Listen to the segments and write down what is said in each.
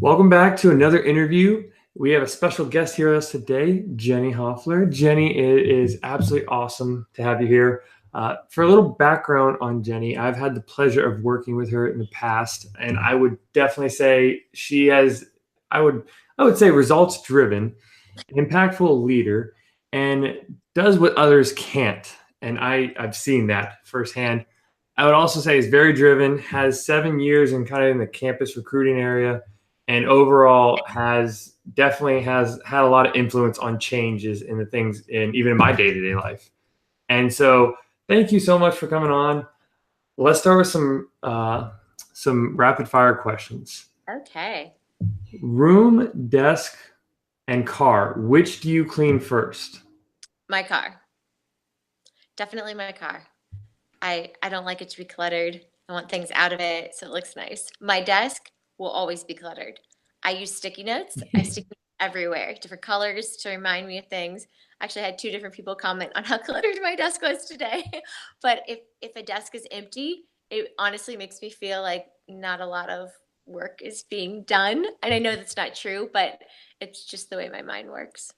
Welcome back to another interview. We have a special guest here with us today, Jenny Hofler. Jenny, it is absolutely awesome to have you here. For a little background on Jenny, I've had the pleasure of working with her in the past, and I would definitely say she has, I would, I would say results driven, impactful leader, and does what others can't. And I've seen that firsthand. I would also say is very driven, has 7 years in kind of in the campus recruiting area, and overall has definitely has had a lot of influence on changes in the things in even in my day-to-day life. And so thank you so much for coming on. Let's start with some rapid fire questions. Okay. Room, desk, and car. Which do you clean first? My car. Definitely my car. I don't like it to be cluttered. I want things out of it so it looks nice. My desk will always be cluttered. I use sticky notes. I stick them everywhere, different colors to remind me of things. Actually, I had two different people comment on how cluttered my desk was today. But if a desk is empty, it honestly makes me feel like not a lot of work is being done. And I know that's not true, but it's just the way my mind works.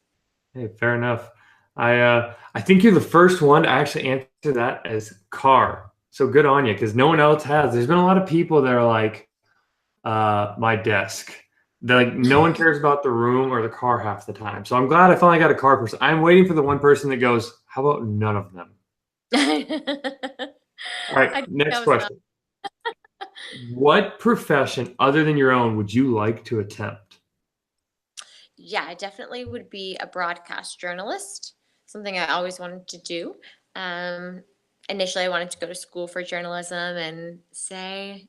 Hey, fair enough. I think you're the first one to actually answer that as car. So good on you, because no one else has. There's been a lot of people that are like, my desk. They're like, no one cares about the room or the car half the time. So I'm glad I finally got a car person. I'm waiting for the one person that goes, how about none of them? I All right, think next that was not. question. What profession other than your own would you like to attempt? Yeah, I definitely would be a broadcast journalist, something I always wanted to do. Um, Initially, I wanted to go to school for journalism and say,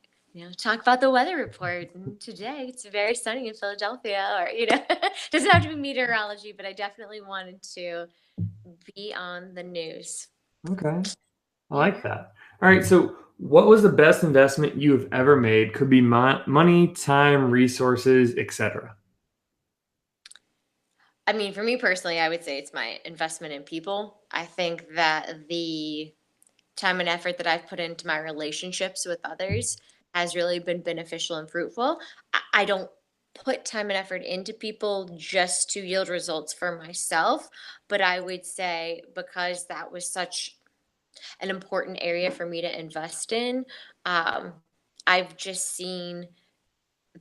talk about the weather report. And today, it's very sunny in Philadelphia, or, doesn't have to be meteorology, but I definitely wanted to be on the news. Okay, I like Yeah. that. All right, so what was the best investment you have ever made? Could be money, time, resources, etc. I mean, for me personally, I would say it's my investment in people. I think that the time and effort that I've put into my relationships with others has really been beneficial and fruitful. I don't put time and effort into people just to yield results for myself, but I would say because that was such an important area for me to invest in, um, I've just seen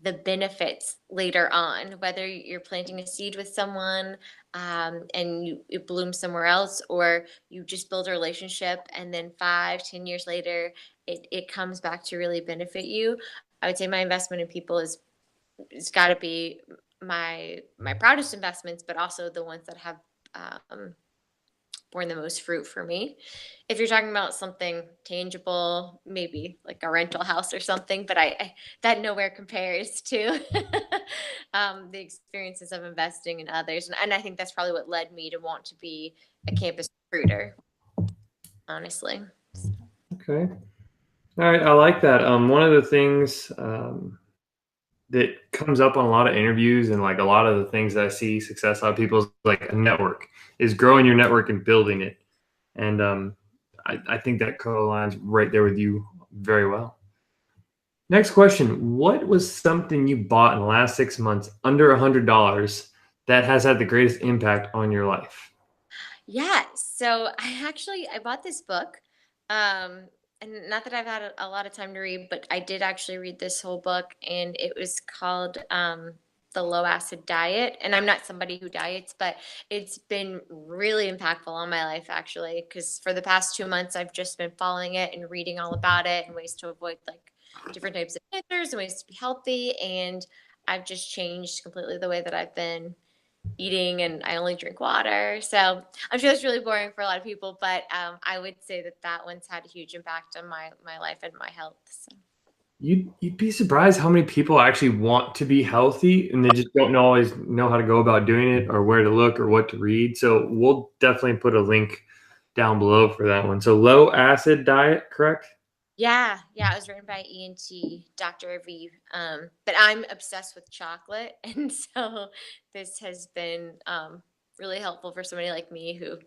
the benefits later on, whether you're planting a seed with someone and it blooms somewhere else, or you just build a relationship and then 5, 10 years later, it comes back to really benefit you. I would say my investment in people is it's got to be my proudest investments, but also the ones that have um, borne the most fruit for me. If you're talking about something tangible, maybe like a rental house or something, but that nowhere compares to the experiences of investing in others. And I think that's probably what led me to want to be a campus recruiter, honestly. Okay. All right, I like that. One of the things that comes up on a lot of interviews and like a lot of the things that I see success out of people is like a network, is growing your network and building it. And I think that co-aligns right there with you very well. Next question. What was something you bought in the last 6 months under $100 that has had the greatest impact on your life? Yeah, so I bought this book, and not that I've had a lot of time to read, but I did actually read this whole book, and it was called The Low Acid Diet. And I'm not somebody who diets, but it's been really impactful on my life actually, because for the past 2 months I've just been following it and reading all about it and ways to avoid like different types of cancers and ways to be healthy, and I've just changed completely the way that I've been eating, and I only drink water. So I'm sure that's really boring for a lot of people, but I would say that that one's had a huge impact on my life and my health. So. You'd be surprised how many people actually want to be healthy and they just don't always know how to go about doing it or where to look or what to read. So we'll definitely put a link down below for that one. So low acid diet, correct? Yeah, yeah, it was written by ENT Dr. V. But I'm obsessed with chocolate, and so this has been really helpful for somebody like me who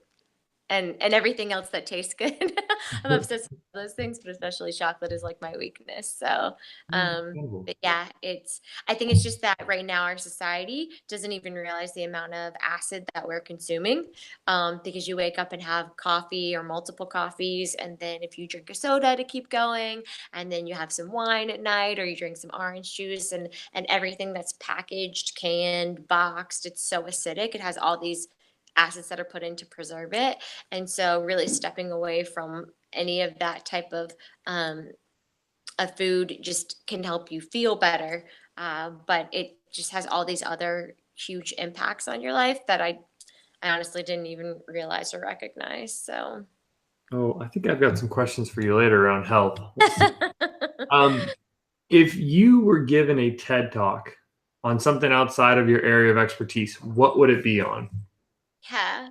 and everything else that tastes good. I'm obsessed with those things, but especially chocolate is like my weakness. So, Oh, um, incredible. but yeah, I think it's just that right now our society doesn't even realize the amount of acid that we're consuming, because you wake up and have coffee or multiple coffees, and then if you drink a soda to keep going, and then you have some wine at night, or you drink some orange juice, and everything that's packaged, canned, boxed, it's so acidic. It has all these acids that are put in to preserve it. And so really stepping away from any of that type um, of food just can help you feel better. But it just has all these other huge impacts on your life that I honestly didn't even realize or recognize. So Oh, I think I've got some questions for you later around health. Let's see. Um, if you were given a TED talk on something outside of your area of expertise, what would it be on? yeah,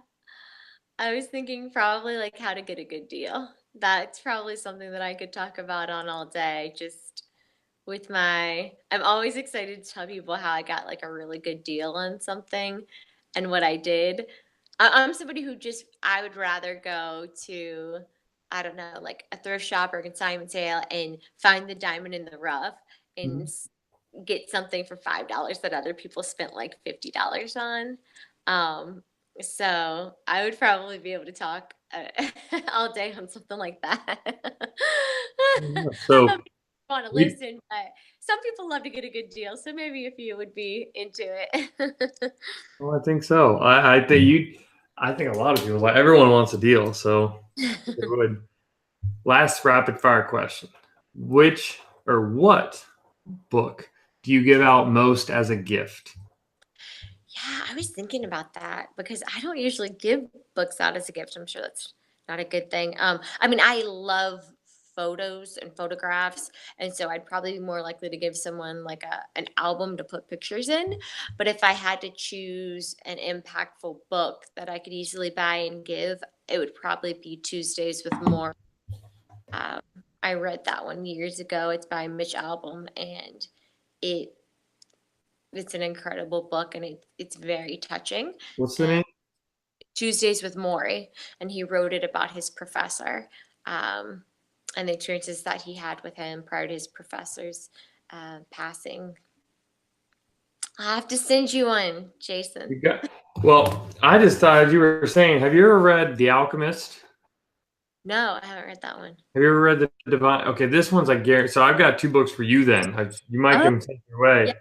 I was thinking probably like how to get a good deal. That's probably something that I could talk about on all day. Just with I'm always excited to tell people how I got like a really good deal on something and what I did. I'm somebody who I would rather go to, I don't know, like a thrift shop or a consignment sale and find the diamond in the rough and Mhm. get something for $5 that other people spent like $50 on. Um, so I would probably be able to talk all day on something like that. Yeah. So Want to we, listen, but some people love to get a good deal. So maybe if you would be into it. well, I think so. I think I think a lot of people, like everyone wants a deal, so they would. Last rapid fire question: which or what book do you give out most as a gift? Yeah, I was thinking about that because I don't usually give books out as a gift. I'm sure that's not a good thing. I mean, I love photos and photographs, and so I'd probably be more likely to give someone like an album to put pictures in. But if I had to choose an impactful book that I could easily buy and give, it would probably be Tuesdays with More. Um, I read that one years ago. It's by Mitch Albom, and it it's an incredible book, and it's very touching. What's the name? Tuesdays with Maury, and he wrote it about his professor, um, and the experiences that he had with him prior to his professor's passing. I have to send you one, Jason. You got. Well, I just thought you were saying. Have you ever read The Alchemist? No, I haven't read that one. Have you ever read the Divine? Okay, this one's like guarantee. So I've got two books for you. Then you might Oh, give them take your way. yeah,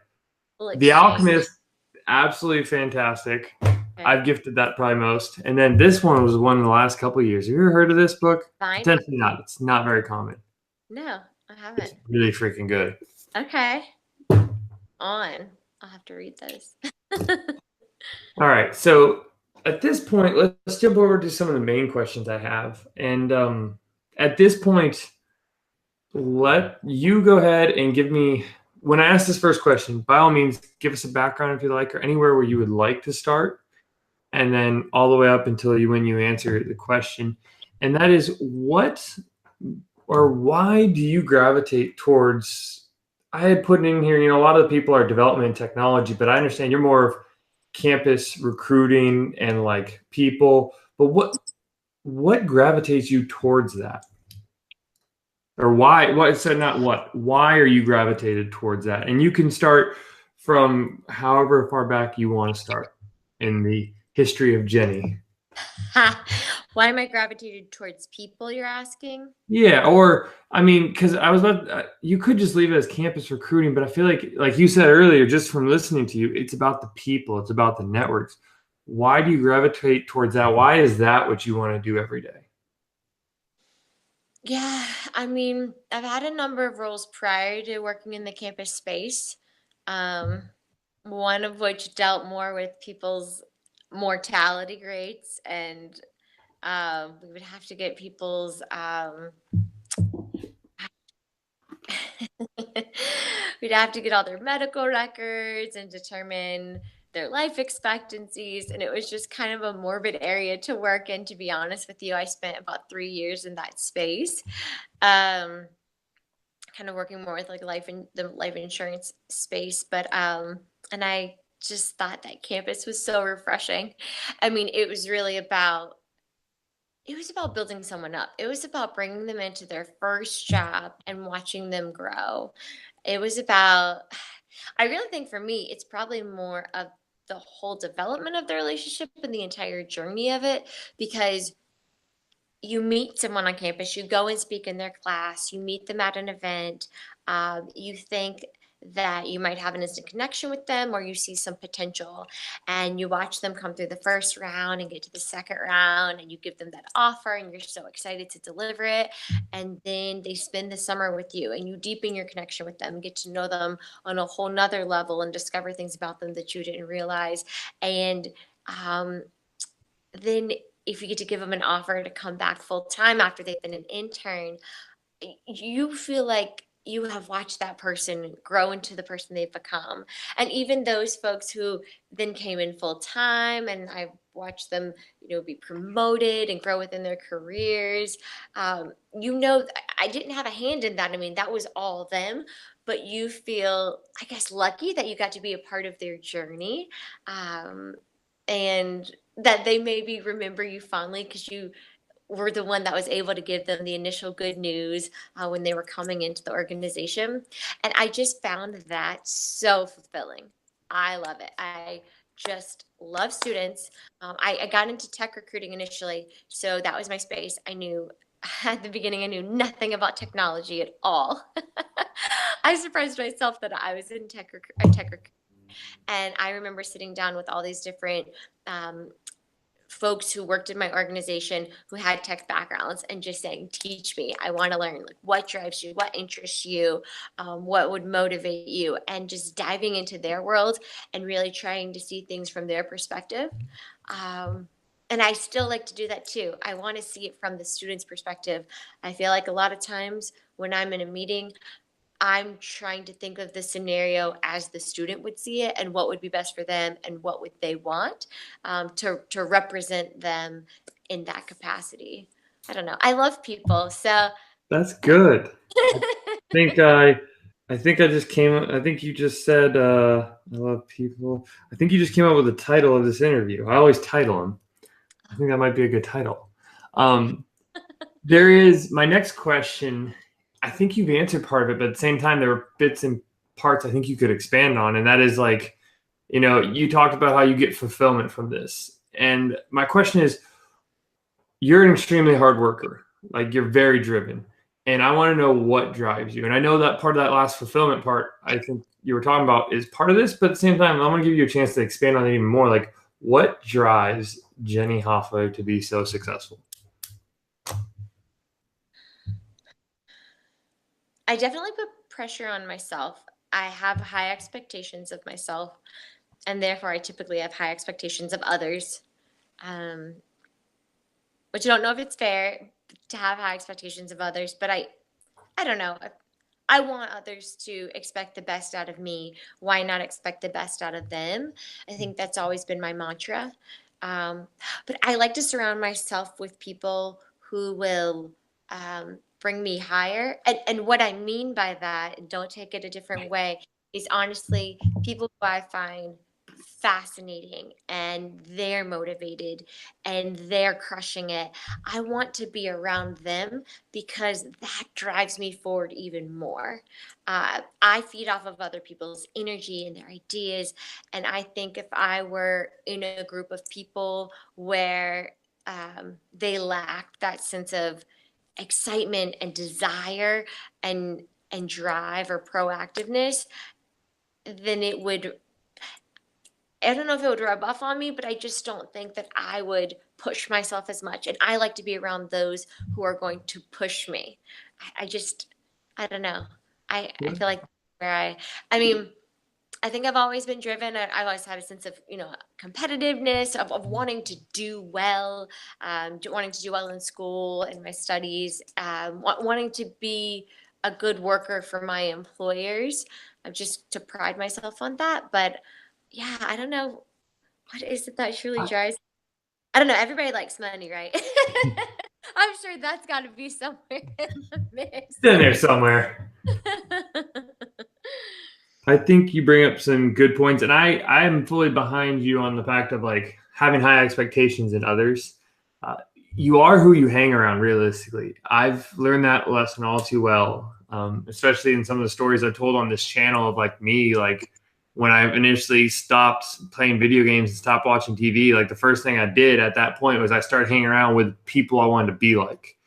we'll The exchange. Alchemist, absolutely fantastic. Okay. I've gifted that probably most. And then this one was one in the last couple of years. Have you ever heard of this book? Fine. Potentially not. It's not very common. No, I It's haven't. really freaking good. Okay, on. I'll have to read those. All right. So at this point, let's jump over to some of the main questions I have. And at this point, let you go ahead and give me, when I ask this first question, by all means, give us a background if you like, or anywhere where you would like to start, and then all the way up until when you answer the question. And that is what or why do you gravitate towards? I had put in here, a lot of the people are development and technology, but I understand you're more of campus recruiting and like people. But what gravitates you towards that? Or why? What said not what? Why are you gravitated towards that? And you can start from however far back you want to start in the history of Jenny. Why am I gravitated towards people, you're asking? Yeah, or I mean, because I was about, you could just leave it as campus recruiting, but I feel like you said earlier, just from listening to you, it's about the people, it's about the networks. Why do you gravitate towards that? Why is that what you want to do every day? Yeah, I mean, I've had a number of roles prior to working in the campus space. Um, one of which dealt more with people's mortality rates, and we would have to get people's we'd have to get all their medical records and determine their life expectancies. And it was just kind of a morbid area to work in, to be honest with you. I spent about 3 years in that space. Um, Kind of working more with like the life insurance space, but and I just thought that campus was so refreshing. I mean, it was really about it was about building someone up. It was about bringing them into their first job and watching them grow. It was about, I really think for me, it's probably more of the whole development of the relationship and the entire journey of it, because you meet someone on campus, you go and speak in their class, you meet them at an event, you think that you might have an instant connection with them or you see some potential, and you watch them come through the first round and get to the second round, and you give them that offer and you're so excited to deliver it, and then they spend the summer with you and you deepen your connection with them, get to know them on a whole nother level and discover things about them that you didn't realize. And um, then if you get to give them an offer to come back full time after they've been an intern, you feel like you have watched that person grow into the person they've become. And even those folks who then came in full time, and I've watched them, be promoted and grow within their careers. I didn't have a hand in that. I mean, that was all them. But you feel, I guess, lucky that you got to be a part of their journey. Um, and that they maybe remember you fondly because you were the one that was able to give them the initial good news when they were coming into the organization. And I just found that so fulfilling. I love it. I just love students. I got into tech recruiting initially, so that was my space. I knew at the beginning, I knew nothing about technology at all. I surprised myself that I was in tech recruiting. And I remember sitting down with all these different um, folks who worked in my organization who had tech backgrounds and just saying, teach me, I want to learn, like, what drives you, what interests you, what would motivate you, and just diving into their world and really trying to see things from their perspective. Um, and I still like to do that too. I want to see it from the student's perspective. I feel like a lot of times when I'm in a meeting, I'm trying to think of the scenario as the student would see it and what would be best for them and what would they want, to represent them in that capacity. I don't know. I love people, so That's good. I think I think I just came. I think you just said I love people. I think you just came up with the title of this interview. I always title them. I think that might be a good title. Um, there is my next question. I think you've answered part of it, but at the same time, there were bits and parts I think you could expand on, and that is like, you talked about how you get fulfillment from this, and my question is, you're an extremely hard worker. Like, you're very driven. And I want to know what drives you. And I know that part of that last fulfillment part, I think you were talking about, is part of this, but at the same time, I'm going to give you a chance to expand on it even more. Like, what drives Jenny Hoffa to be so successful? I definitely put pressure on myself. I have high expectations of myself, and therefore I typically have high expectations of others. Um, which I don't know if it's fair to have high expectations of others, but I don't know. I want others to expect the best out of me. Why not expect the best out of them? I think that's always been my mantra. Um, but I like to surround myself with people who will bring me higher. And what I mean by that, and don't take it a different way, is honestly people who I find fascinating and they're motivated and they're crushing it. I want to be around them because that drives me forward even more. I feed off of other people's energy and their ideas. And I think if I were in a group of people where they lack that sense of excitement and desire and drive or proactiveness, then it would, I don't know if it would rub off on me, but I just don't think that I would push myself as much. And I like to be around those who are going to push me. I just, I don't know. I feel like where I mean, I think I've always been driven. I've always had a sense of, competitiveness, of wanting to do well, wanting to do well in school and my studies, wanting to be a good worker for my employers, just to pride myself on that. But yeah, I don't know. What is it that truly drives? I don't know. Everybody likes money, right? I'm sure that's got to be somewhere in the mix. It's in there somewhere. I think you bring up some good points, and I'm fully behind you on the fact of like having high expectations in others. Uh, you are who you hang around realistically. I've learned that lesson all too well, especially in some of the stories I've told on this channel of like me, like when I initially stopped playing video games and stopped watching TV, like the first thing I did at that point was I started hanging around with people I wanted to be like.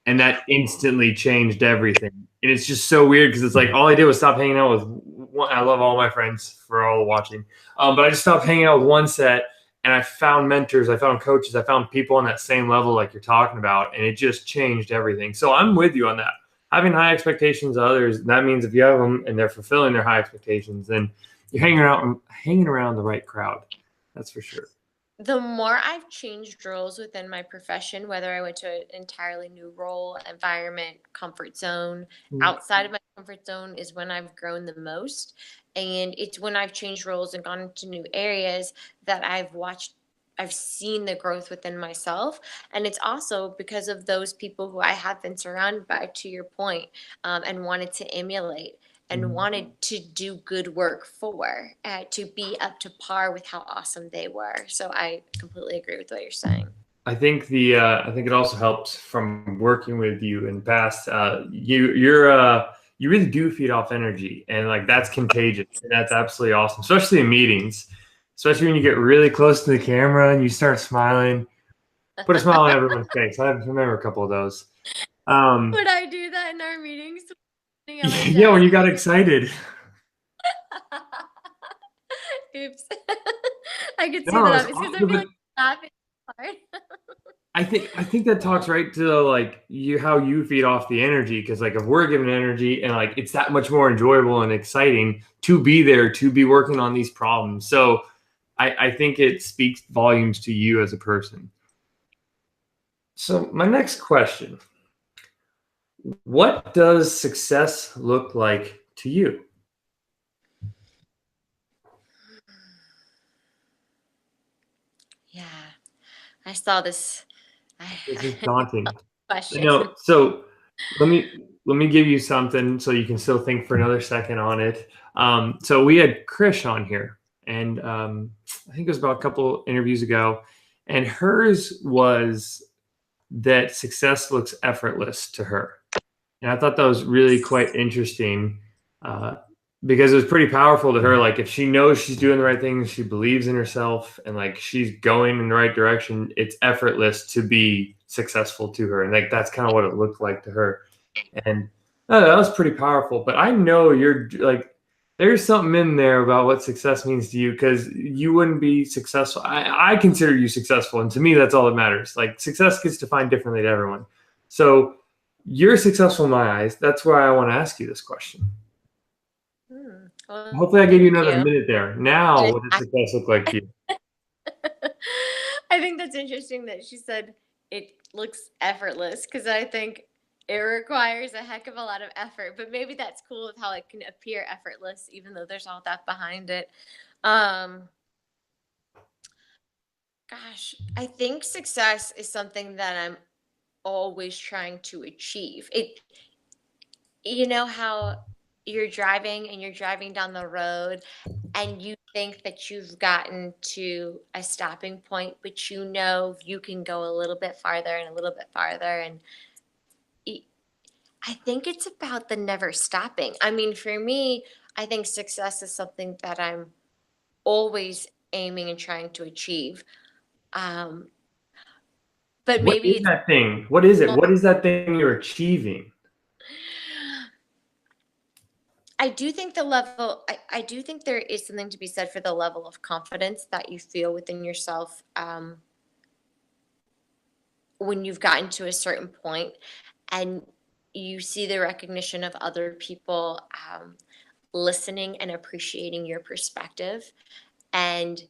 And that instantly changed everything. And it's just so weird because it's like all I did was stop hanging out with one. I love all my friends for all watching, but I just stopped hanging out with one set, and I found mentors, I found coaches, I found people on that same level like you're talking about, and it just changed everything. So I'm with you on that. Having high expectations of others, that means if you have them and they're fulfilling their high expectations, then you're hanging around the right crowd. That's for sure. The more I've changed roles within my profession, whether I went to an entirely new role, environment, comfort zone, outside of my comfort zone is when I've grown the most. And it's when I've changed roles and gone into new areas that I've seen the growth within myself. And it's also because of those people who I have been surrounded by, to your point, and wanted to emulate and Mhm. wanted to do good work for, to be up to par with how awesome they were. So I completely agree with what you're saying. I think it also helps from working with you in the past. You really do feed off energy, and like that's contagious, and that's absolutely awesome, especially in meetings. Especially when you get really close to the camera and you start smiling. Put a smile on everyone's face. I remember a couple of those. Um, Would I do that in our meetings? Yelling yeah, when down. you got excited. Oops. I could see No, that it's up. It's because I awesome, feel but like laughing hard. I think that talks right to like you how you feed off the energy because like if we're giving energy and like it's that much more enjoyable and exciting to be there to be working on these problems. So I think it speaks volumes to you as a person. So my next question: what does success look like to you? Yeah, I saw this This is daunting. question. No, so let me give you something so you can still think for another second on it. So we had Krish on here, and I think it was about a couple interviews ago, and hers was that success looks effortless to her, and I thought that was really quite interesting uh, because it was pretty powerful to her. Like if she knows she's doing the right things, she believes in herself, and like she's going in the right direction, it's effortless to be successful to her. And like that's kind of what it looked like to her. And that was pretty powerful. But I know you're like there's something in there about what success means to you because you wouldn't be successful. I consider you successful, and to me, that's all that matters. Like success gets defined differently to everyone. So you're successful in my eyes. That's why I want to ask you this question. Well, Hopefully, I gave you thank another you. minute there. Now, I, what does success look like to you? I think that's interesting that she said it looks effortless because I think it requires a heck of a lot of effort, but maybe that's cool with how it can appear effortless even though there's all that behind it. Um, Gosh, I think success is something that I'm always trying to achieve. You know how you're driving down the road and you think that you've gotten to a stopping point, but you know you can go a little bit farther and a little bit farther. And it- I think it's about the never stopping. I mean, for me, I think success is something that I'm always aiming and trying to achieve. Um, but What maybe is it's that thing? What is it? What is that thing you're achieving? I do think I do think there is something to be said for the level of confidence that you feel within yourself, when you've gotten to a certain point and you see the recognition of other people, listening and appreciating your perspective and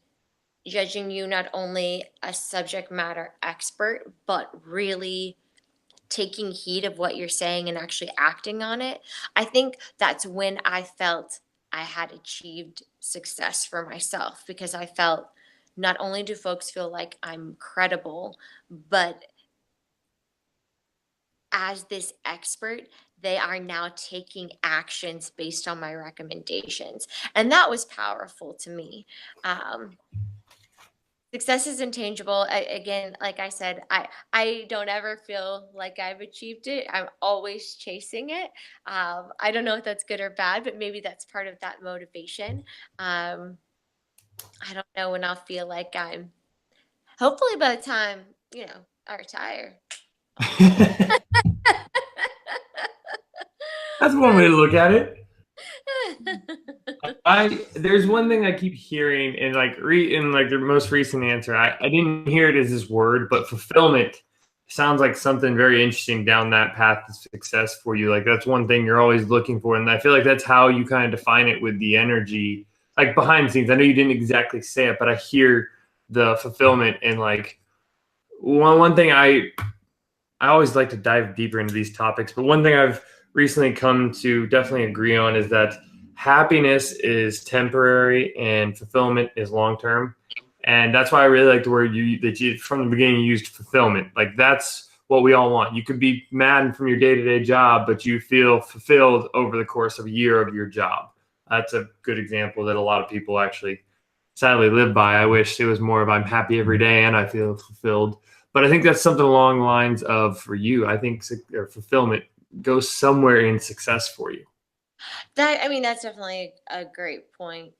judging you not only a subject matter expert, but really taking heed of what you're saying and actually acting on it. I think that's when I felt I had achieved success for myself because I felt not only do folks feel like I'm credible, but as this expert, they are now taking actions based on my recommendations. And that was powerful to me. Um, Success is intangible. Again, like I said, I don't ever feel like I've achieved it. I'm always chasing it. I don't know if that's good or bad, but maybe that's part of that motivation. Um, I don't know when I'll feel like I'm. Hopefully, by the time I retire, I'll be done. That's one way to look at it. I there's one thing I keep hearing in the most recent answer. I didn't hear it as this word, but fulfillment sounds like something very interesting down that path to success for you. Like that's one thing you're always looking for, and I feel like that's how you kind of define it with the energy, like behind the scenes. I know you didn't exactly say it, but I hear the fulfillment and like one thing I always like to dive deeper into these topics, but one thing I've recently come to definitely agree on is that happiness is temporary and fulfillment is long term. And that's why I really like the word you from the beginning you used fulfillment. Like that's what we all want. You could be mad from your day-to-day job, but you feel fulfilled over the course of a year of your job. That's a good example that a lot of people actually sadly live by. I wish it was more of I'm happy every day and I feel fulfilled. But I think that's something along the lines of for you. I think fulfillment goes somewhere in success for you. That's definitely a great point.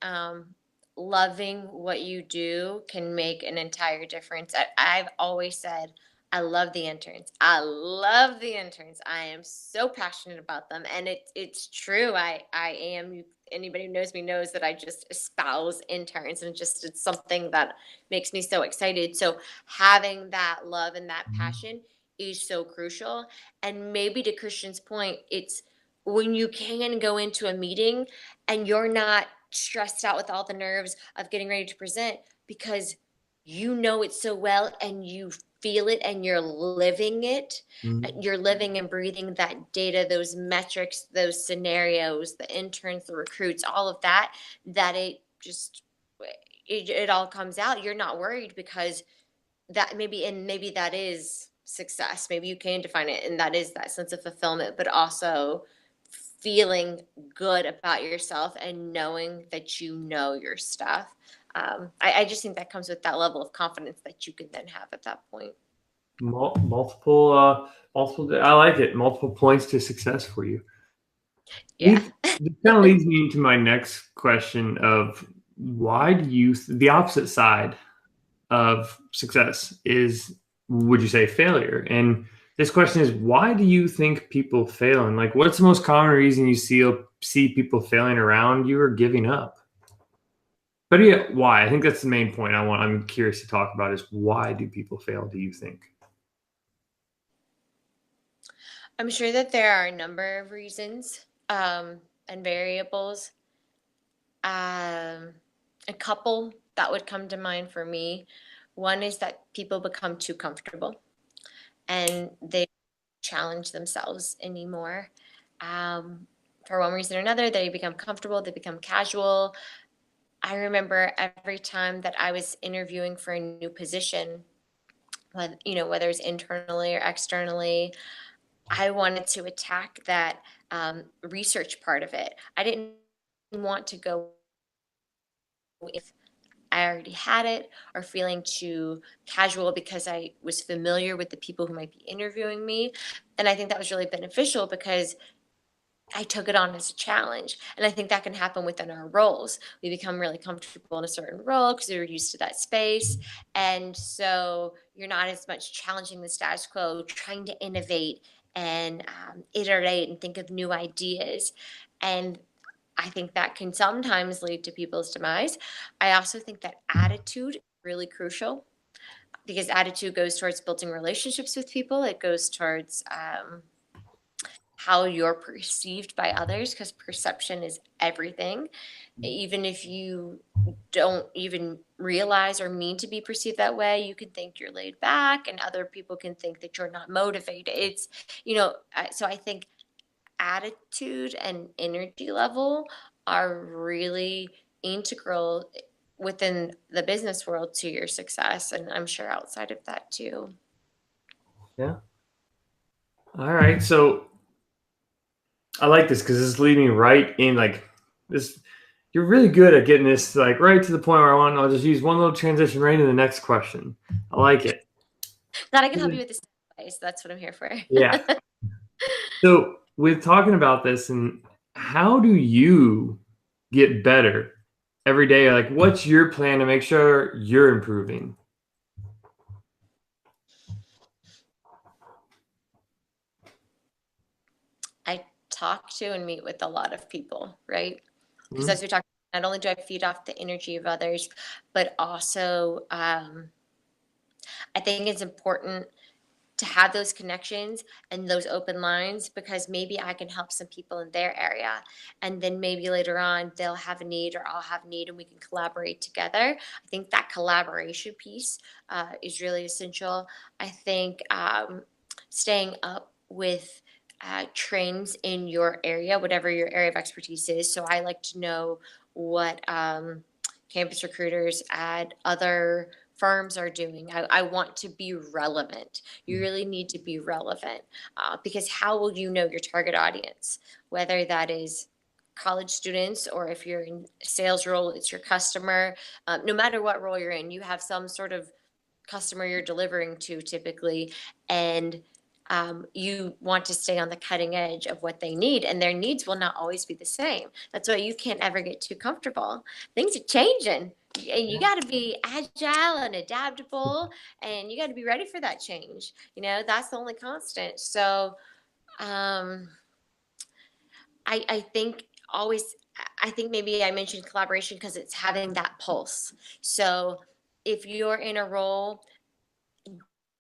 Loving what you do can make an entire difference. I've always said, I love the interns. I love the interns. I am so passionate about them, and it's true. I am. Anybody who knows me knows that I just espouse interns, and just it's something that makes me so excited. So having that love and that passion is so crucial. And maybe to Christian's point, it's when you can go into a meeting and you're not stressed out with all the nerves of getting ready to present because you know it so well and you feel it and you're living it. Mhm. You're living and breathing that data, those metrics, those scenarios, the interns, the recruits, all of that, that it all comes out. You're not worried because maybe that is success. Maybe you can define it, and that is that sense of fulfillment, but also feeling good about yourself and knowing that you know your stuff. I just think that comes with that level of confidence that you can then have at that point. Multiple. I like it. Multiple points to success for you. Yeah. This kind of leads me into my next question of why do you the opposite side of success is, would you say, failure? And this question is, why do you think people fail? And like, what's the most common reason you see people failing around you or giving up? But yeah, why? I think that's the main point I'm curious to talk about is why do people fail, do you think? I'm sure that there are a number of reasons and variables. Um, a couple that would come to mind for me. One is that people become too comfortable and they challenge themselves anymore. Um, for one reason or another, they become comfortable, they become casual. I remember every time that I was interviewing for a new position, whether it's internally or externally, I wanted to attack that research part of it. I didn't want to go if I already had it or feeling too casual because I was familiar with the people who might be interviewing me. And I think that was really beneficial because I took it on as a challenge. And I think that can happen within our roles. We become really comfortable in a certain role because we were used to that space. And so you're not as much challenging the status quo, trying to innovate and iterate and think of new ideas. And I think that can sometimes lead to people's demise. I also think that attitude is really crucial because attitude goes towards building relationships with people. It goes towards how you're perceived by others because perception is everything. Even if you don't even realize or mean to be perceived that way, you can think you're laid back and other people can think that you're not motivated. So I think attitude and energy level are really integral within the business world to your success. And I'm sure outside of that too. Yeah. All right. So I like this because this is leading right in like this. You're really good at getting this like right to the point where I want. I'll just use one little transition right into the next question. I like it. Glad I can help you with this advice. That's what I'm here for. Yeah. So with talking about this, and how do you get better every day? Like, what's your plan to make sure you're improving? I talk to and meet with a lot of people, right? Because Mhm. as we talked, not only do I feed off the energy of others, but also I think it's important to have those connections and those open lines because maybe I can help some people in their area. And then maybe later on they'll have a need or I'll have a need and we can collaborate together. I think that collaboration piece is really essential. I think staying up with trends in your area, whatever your area of expertise is. So I like to know what campus recruiters at other firms are doing. I want to be relevant. You really need to be relevant because how will you know your target audience? Whether that is college students or if you're in a sales role, it's your customer. No matter what role you're in, you have some sort of customer you're delivering to typically, and you want to stay on the cutting edge of what they need, and their needs will not always be the same. That's why you can't ever get too comfortable. Things are changing, and you got to be agile and adaptable, and you got to be ready for that change. That's the only constant. So, um, I think always, I think maybe I mentioned collaboration because it's having that pulse. So, if you're in a role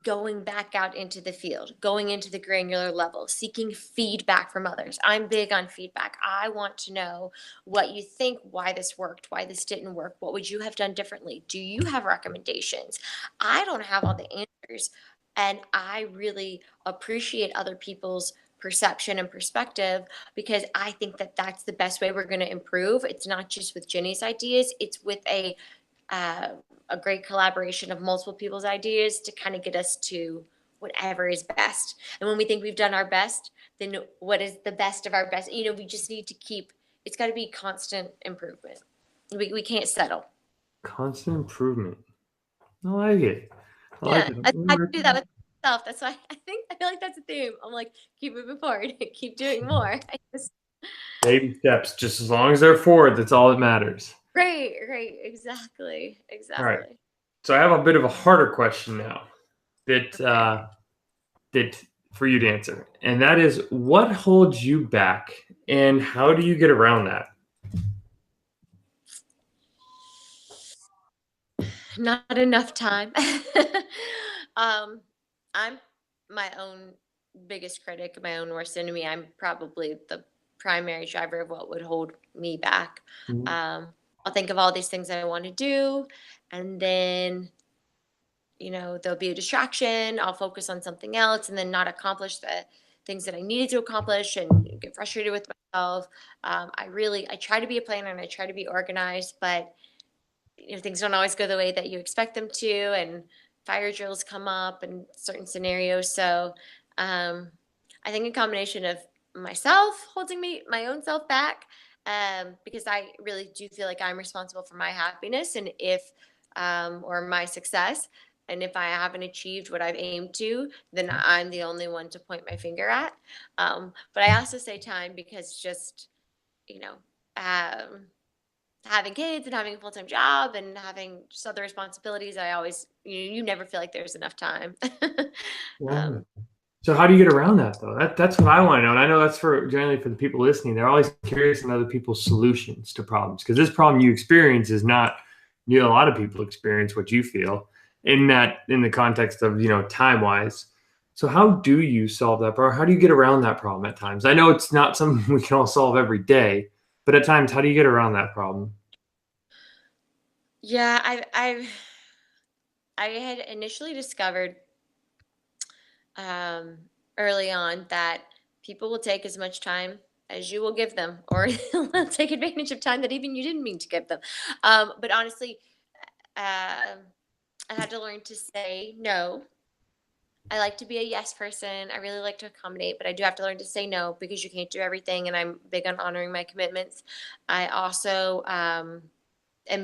going back out into the field, going into the granular level, seeking feedback from others. I'm big on feedback. I want to know what you think, why this worked, why this didn't work. What would you have done differently? Do you have recommendations? I don't have all the answers. And I really appreciate other people's perception and perspective because I think that that's the best way we're going to improve. It's not just with Jenny's ideas, it's with uh, a great collaboration of multiple people's ideas to kind of get us to whatever is best. And when we think we've done our best, then what is the best of our best? We just need to keep, it's got to be constant improvement. We can't settle. Constant improvement. I like it. I like Yeah. it. I can do that with myself. That's why I feel like that's a theme. I'm like, keep moving forward, keep doing more. Baby steps, just as long as they're forward, that's all that matters. Right. Exactly. All right. Exactly. So I have a bit of a harder question now that Okay. that for you to answer, and that is, what holds you back, and how do you get around that? Not enough time. um, I'm my own biggest critic, my own worst enemy. I'm probably the primary driver of what would hold me back. Mhm. Um, I'll think of all these things I want to do, and then there'll be a distraction. I'll focus on something else, and then not accomplish the things that I needed to accomplish, and get frustrated with myself. I try to be a planner and I try to be organized, but things don't always go the way that you expect them to, and fire drills come up in certain scenarios. So um, I think a combination of myself holding my own self back, because I really do feel like I'm responsible for my happiness and if or my success. And if I haven't achieved what I've aimed to, then I'm the only one to point my finger at. But I also say time because just, you know, um, having kids and having a full-time job and having just other responsibilities, I always you never feel like there's enough time. Yeah. um, So how do you get around that though? That's what I want to know, and I know that's for generally for the people listening. They're always curious in other people's solutions to problems because this problem you experience is not. A lot of people experience what you feel in the context of time wise. So how do you solve that problem? How do you get around that problem at times? I know it's not something we can all solve every day, but at times, how do you get around that problem? yeah, I had initially discovered um, early on that people will take as much time as you will give them, or they'll take advantage of time that even you didn't mean to give them. But honestly, I had to learn to say no I like to be a yes person. I really like to accommodate, but I do have to learn to say no because you can't do everything. And I'm big on honoring my commitments. I also am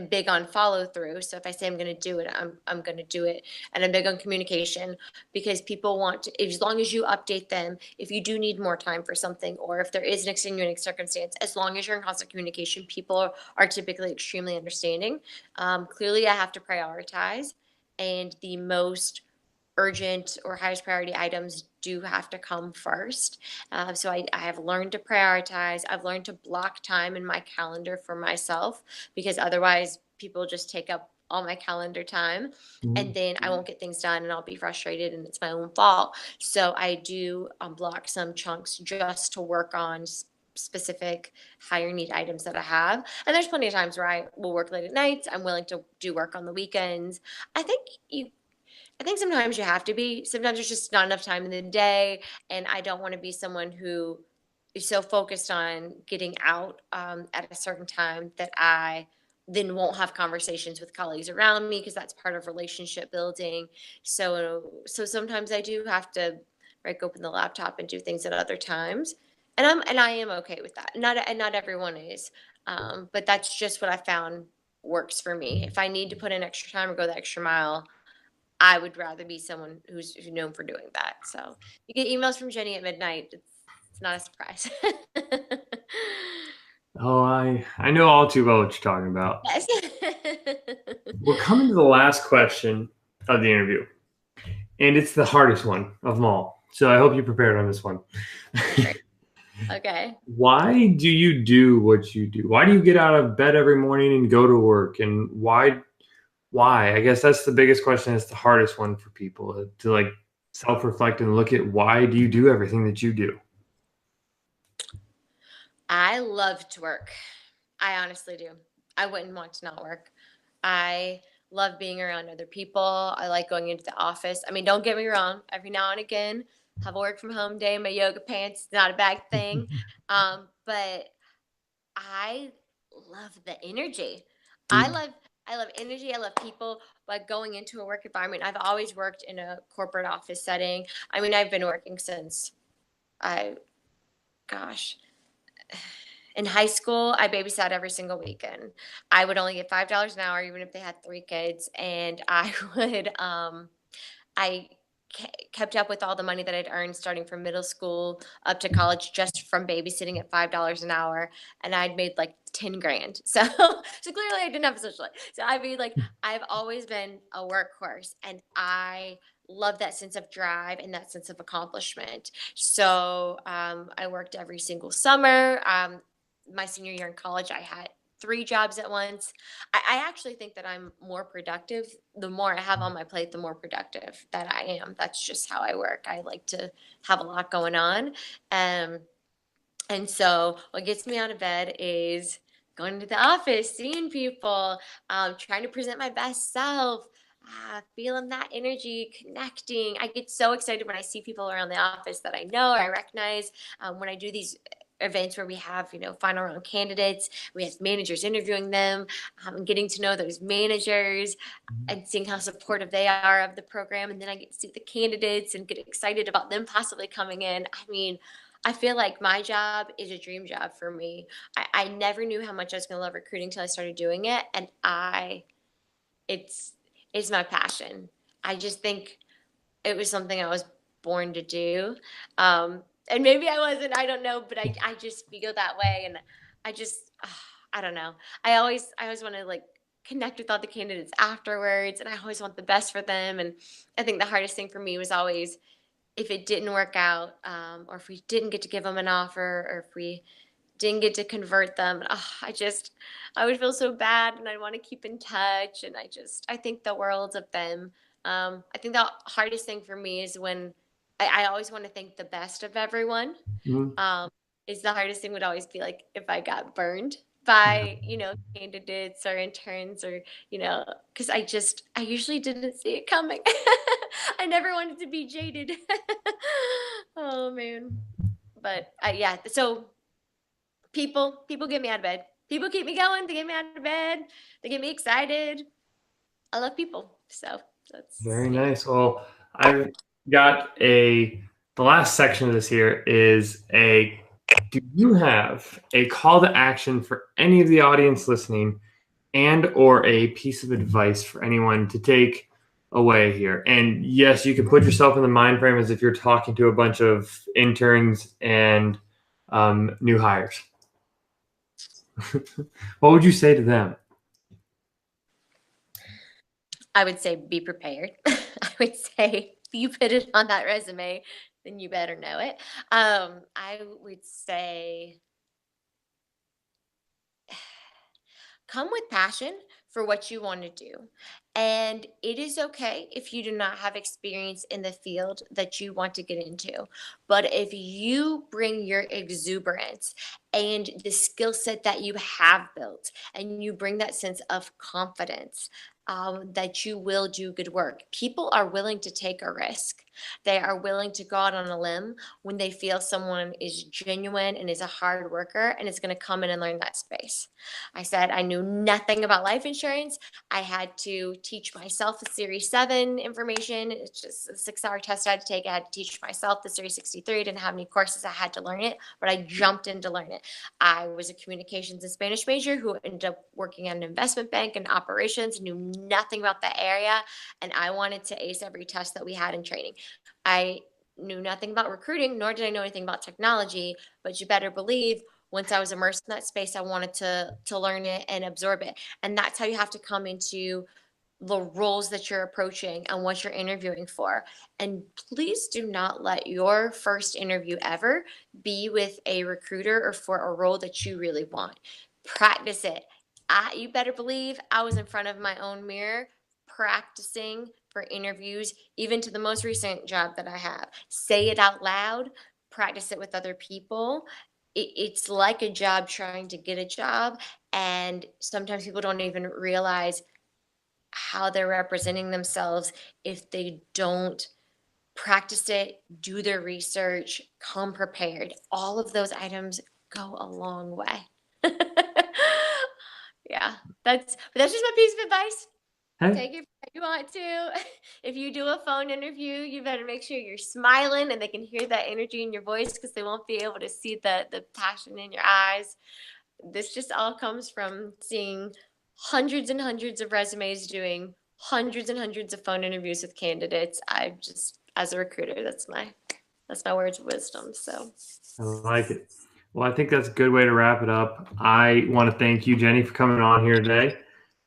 big on follow through. So if I say I'm going to do it, I'm going to do it. And I'm big on communication because people want to, as long as you update them, if you do need more time for something, or if there is an extenuating circumstance, as long as you're in constant communication, people are typically extremely understanding. Clearly, I have to prioritize, and the most urgent or highest priority items do have to come first. So I have learned to prioritize. I've learned to block time in my calendar for myself because otherwise people just take up all my calendar time, and Mhm. then I won't get things done and I'll be frustrated and it's my own fault. So I do block some chunks just to work on specific higher need items that I have. And there's plenty of times where I will work late at nights. I'm willing to do work on the weekends. I think you I think sometimes you have to be. Sometimes there's just not enough time in the day, and I don't want to be someone who is so focused on getting out at a certain time that I then won't have conversations with colleagues around me because that's part of relationship building. So sometimes I do have to break open the laptop and do things at other times, and I am okay with that. Not everyone is, but that's just what I found works for me. If I need to put in extra time or go the extra mile, I would rather be someone who's known for doing that. So you get emails from Jenny at midnight. It's not a surprise. Oh, I know all too well what you're talking about. Yes. We're coming to the last question of the interview, and it's the hardest one of them all. So I hope you prepared on this one. Oh, great. Okay. Why do you do what you do? Why do you get out of bed every morning and go to work? And why? I guess that's the biggest question. It's the hardest one for people to like self-reflect and look at why do you do everything that you do? I love to work. I honestly do. I wouldn't want to not work. I love being around other people. I like going into the office. I mean, don't get me wrong. Every now and again, have a work from home day in my yoga pants. It's not a bad thing. But I love the energy. I Mm, love I love energy. I love people. But going into a work environment, I've always worked in a corporate office setting. I mean, I've been working since I, gosh, in high school, I babysat every single weekend. I would only get $5 an hour, even if they had three kids, and I would I kept up with all the money that I'd earned starting from middle school up to college just from babysitting at $5 an hour, and I'd made like 10 grand. So so clearly I didn't have a social life. So I mean, like, I've always been a workhorse, and I love that sense of drive and that sense of accomplishment. So I worked every single summer. My senior year in college, I had three jobs at once. I actually think that I'm more productive. The more I have on my plate, the more productive that I am. That's just how I work. I like to have a lot going on. Um, and so what gets me out of bed is going to the office, seeing people, trying to present my best self, feeling that energy, connecting. I get so excited when I see people around the office that I know or I recognize. When I do these events where we have, final round candidates, we have managers interviewing them, and getting to know those managers and seeing how supportive they are of the program. And then I get to see the candidates and get excited about them possibly coming in. I mean, I feel like my job is a dream job for me. I never knew how much I was going to love recruiting until I started doing it. And it's, it's my passion. I just think it was something I was born to do. And maybe I wasn't, I don't know, but I just feel that way. And I just, I don't know. I always want to like connect with all the candidates afterwards, and I always want the best for them. And I think the hardest thing for me was always if it didn't work out, or if we didn't get to give them an offer, or if we didn't get to convert them. I would feel so bad, and I want to keep in touch. And I think the world of them. I think the hardest thing for me is when I always want to think the best of everyone. mm, Um, is the hardest thing would always be like if I got burned yeah. by, candidates or interns or, because I usually didn't see it coming. I never wanted to be jaded. Oh man. But yeah, so people get me out of bed. People keep me going. They get me out of bed. They get me excited. I love people. So that's Very yeah. nice. Well, I got the last section of this here is a do you have a call to action for any of the audience listening and or a piece of advice for anyone to take away here? And yes, you can put yourself in the mind frame as if you're talking to a bunch of interns and new hires. What would you say to them? I would say be prepared. I would say if you put it on that resume, then you better know it. I would say come with passion for what you want to do. And it is okay if you do not have experience in the field that you want to get into. But if you bring your exuberance and the skill set that you have built, and you bring that sense of confidence, that you will do good work, people are willing to take a risk. They are willing to go out on a limb when they feel someone is genuine and is a hard worker and is going to come in and learn that space. I said I knew nothing about life insurance. I had to teach myself the Series 7 information. It's just a 6-hour test I had to take. I had to teach myself the Series 63. I didn't have any courses. I had to learn it, but I jumped in to learn it. I was a communications and Spanish major who ended up working at an investment bank and operations, knew nothing about the area, and I wanted to ace every test that we had in training. I knew nothing about recruiting, nor did I know anything about technology, but you better believe once I was immersed in that space, I wanted to learn it and absorb it. And that's how you have to come into the roles that you're approaching and what you're interviewing for. And please do not let your first interview ever be with a recruiter or for a role that you really want. Practice it. You better believe I was in front of my own mirror practicing for interviews, even to the most recent job that I have. Say it out loud, practice it with other people. It's like a job trying to get a job. And sometimes people don't even realize how they're representing themselves if they don't practice it, do their research, come prepared. All of those items go a long way. Yeah, that's just my piece of advice. Hey, Take it if you want to. If you do a phone interview, you better make sure you're smiling and they can hear that energy in your voice because they won't be able to see the passion in your eyes. This just all comes from seeing hundreds and hundreds of resumes, doing hundreds and hundreds of phone interviews with candidates. I just, as a recruiter, that's my words of wisdom. So I like it. Well, I think that's a good way to wrap it up. I want to thank you, Jenny, for coming on here today.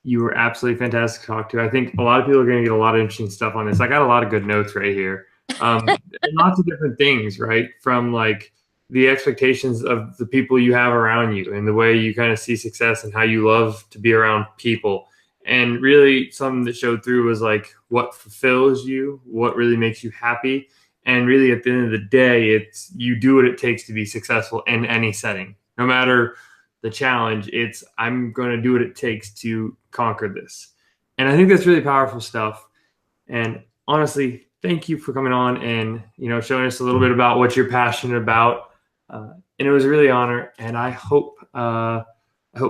You were absolutely fantastic to talk to. I think a lot of people are going to get a lot of interesting stuff on this. I got a lot of good notes right here. And lots of different things, right? From like the expectations of the people you have around you and the way you kind of see success and how you love to be around people. And really, something that showed through was like what fulfills you, what really makes you happy, and really, at the end of the day, it's you do what it takes to be successful in any setting, no matter the challenge. It's I'm going to do what it takes to conquer this, and I think that's really powerful stuff. And honestly, thank you for coming on and showing us a little bit about what you're passionate about. And it was a really honor. And I hope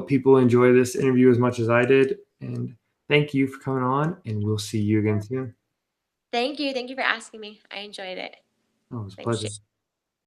people enjoy this interview as much as I did. And thank you for coming on. And we'll see you again soon. thank you. Thank you for asking me. I enjoyed it. Oh, it was a Thanks, pleasure. Jay.